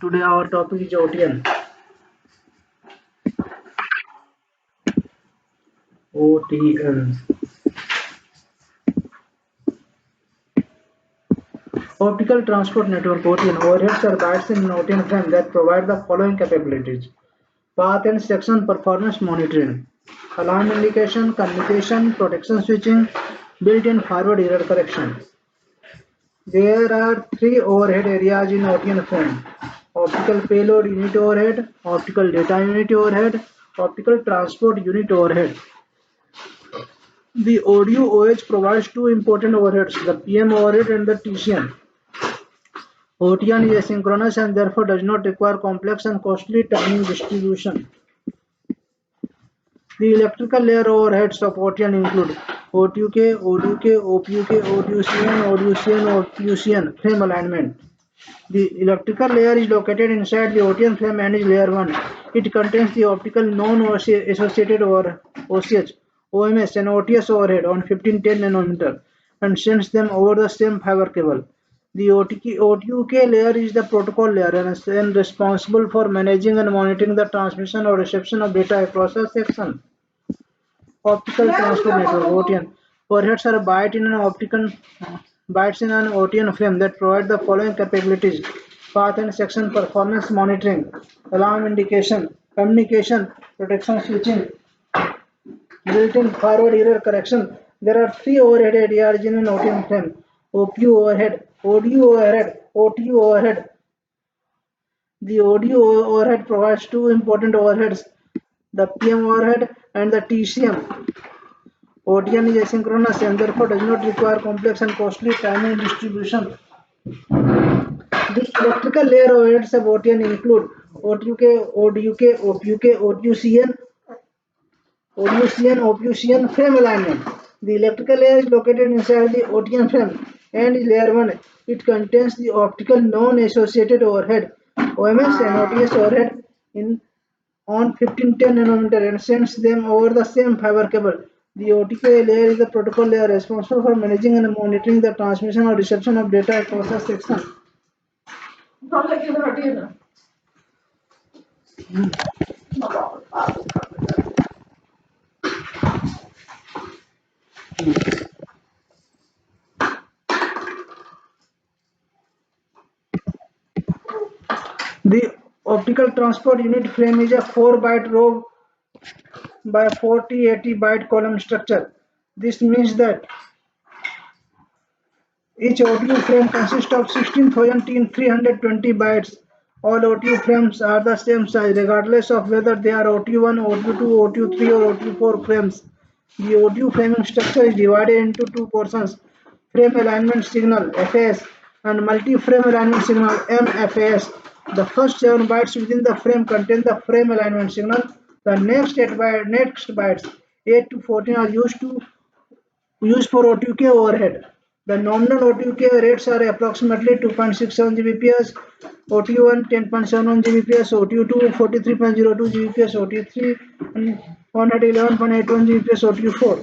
Today our topic is OTN. OTN. Optical Transport Network (OTN) overheads are bytes in an OTN frame that provide the following capabilities: path and section performance monitoring, alarm indication, communication, protection switching, built-in forward error correction. There are three overhead areas in OTN frame: optical payload unit overhead, optical data unit overhead, optical transport unit overhead. The audio OH provides two important overheads, the PM overhead and the TCM. OTN is asynchronous and therefore does not require complex and costly timing distribution. The electrical layer overheads of OTN include OTUK, ODUK, OPUK, ODUCN, ODUCN, OPUCN frame alignment. The electrical layer is located inside the OTN frame and is layer 1. It contains the optical non-associated or OCH, OMS and OTS overhead on 1510 nanometer and sends them over the same fiber cable. The OTUK layer is the protocol layer and responsible for managing and monitoring the transmission or reception of data across a section. Optical Transport Network (OTN) overheads are bytes in an OTN frame that provide the following capabilities: path and section performance monitoring, alarm indication, communication, protection switching, built-in forward error correction. There are three overhead areas in an OTN frame: OPU overhead, ODU overhead, OTU overhead. The ODU overhead provides two important overheads, the PM overhead and the TCM. OTN is asynchronous and therefore does not require complex and costly timing distribution. The electrical layer overheads of OTN include OTUK, ODUK, OPUK, ODUCN, OPUCN frame alignment. The electrical layer is located inside the OTN frame and is layer 1. It contains the optical non-associated overhead, OMS and OTS overhead on 1510 nanometer and sends them over the same fiber cable. The OTK layer is the protocol layer responsible for managing and monitoring the transmission or reception of data across a section. The optical transport unit frame is a 4-byte row by 4080 byte column structure. This means that each OTU frame consists of 16,320 bytes. All OTU frames are the same size regardless of whether they are OTU1, OTU2, OTU3 or OTU4 frames. The OTU framing structure is divided into two portions: frame alignment signal FAS and multi-frame alignment signal MFAS. The first 7 bytes within the frame contain the frame alignment signal. The next bytes 8 to 14 are used for OTUK overhead. The nominal OTUK rates are approximately 2.67 Gbps, OTU1 10.71 Gbps, OTU2 43.02 Gbps, OTU3 111.81 Gbps, OTU4.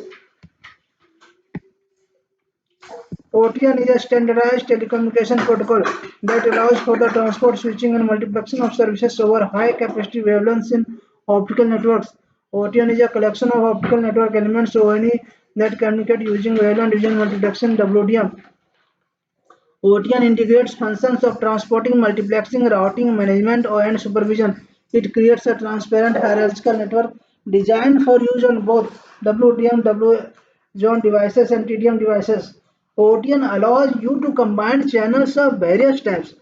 OTN is a standardized telecommunication protocol that allows for the transport, switching and multiplexing of services over high capacity wavelengths in optical networks. OTN is a collection of optical network elements (ONE) that communicate using wavelength division multiplexing (WDM). OTN integrates functions of transporting, multiplexing, routing, management, and supervision. It creates a transparent hierarchical network designed for use on both WDM zone devices and TDM devices. OTN allows you to combine channels of various types,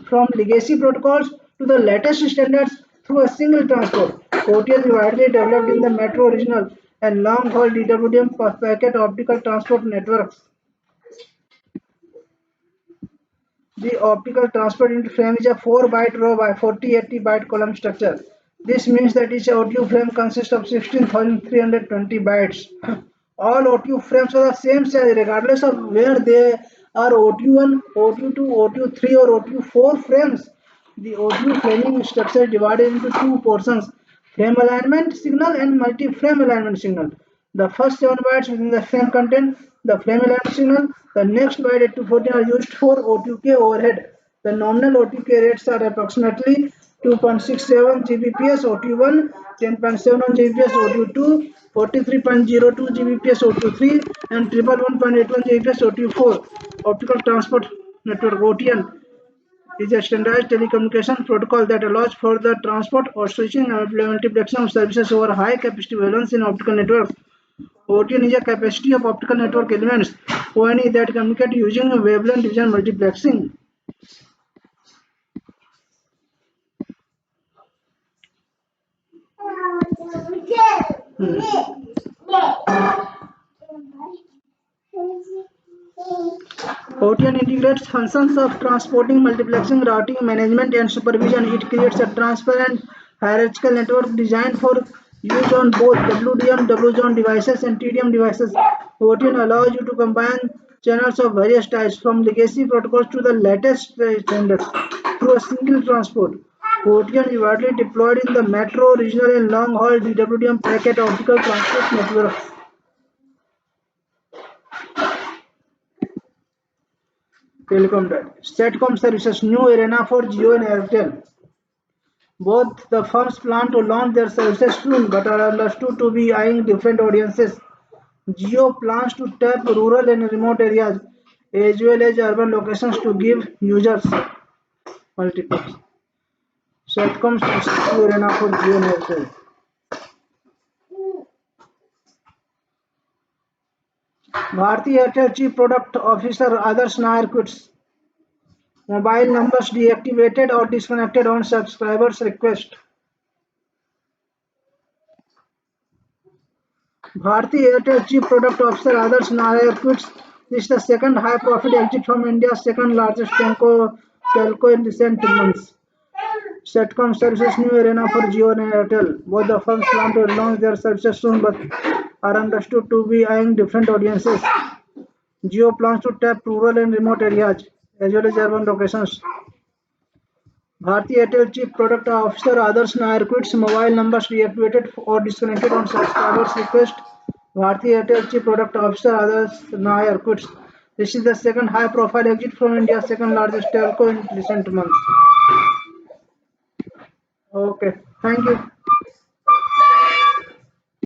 from legacy protocols to the latest standards, through a single transport. OTN is widely developed in the metro, regional, and long-haul DWDM packet optical transport networks. The optical transport unit frame is a 4-byte row by 4080 byte column structure. This means that each OTU frame consists of 16,320 bytes. All OTU frames are the same size regardless of where they are OTU1, OTU2, OTU3 or OTU4 frames. The OTU framing structure is divided into two portions: frame alignment signal and multi-frame alignment signal. The first 7 bytes within the frame contain the frame alignment signal. The next byte 8 to 14 are used for OTUK overhead. The nominal OTK rates are approximately 2.67 Gbps OT1, 10.71 Gbps OT2, 43.02 Gbps OT3, and 111.81 Gbps OT4. Optical Transport Network (OTN) is a standardized telecommunication protocol that allows for the transport or switching and multiplexing of services over high capacity wavelengths in optical networks. OTN is a capacity of optical network elements (ONE) that communicate using wavelength division multiplexing. OTN integrates functions of transporting, multiplexing, routing, management, and supervision. It creates a transparent hierarchical network designed for use on both WDM, WZON devices, and TDM devices. OTN allows you to combine channels of various types, from legacy protocols to the latest standards, through a single transport. OTN is widely deployed in the metro, regional, and long-haul DWDM packet optical transport networks. Telecom Satcom services, new arena for Jio and Airtel. Both the firms plan to launch their services soon but are understood to be eyeing different audiences. Jio plans to tap rural and remote areas as well as urban locations to give users multiples. Satcom services, new arena for Jio and Airtel. Bharti Airtel Chief Product Officer Adarsh Nair quits. Mobile numbers deactivated or disconnected on subscribers' request. Bharti Airtel Chief Product Officer Adarsh Nair quits. This is the second high-profit exit from India's second-largest telco in recent months. Satcom services, new arena for Jio and Airtel. Both the firms plan to launch their services soon but are understood to be eyeing different audiences. Jio plans to tap rural and remote areas as well as urban locations. Bharti Airtel Chief Product Officer Adarsh Nair quits. Mobile numbers deactivated or disconnected on subscribers' request. Bharti Airtel Chief Product Officer Adarsh Nair quits. This is the second high-profile exit from India's second-largest telco in recent months. Okay, thank you.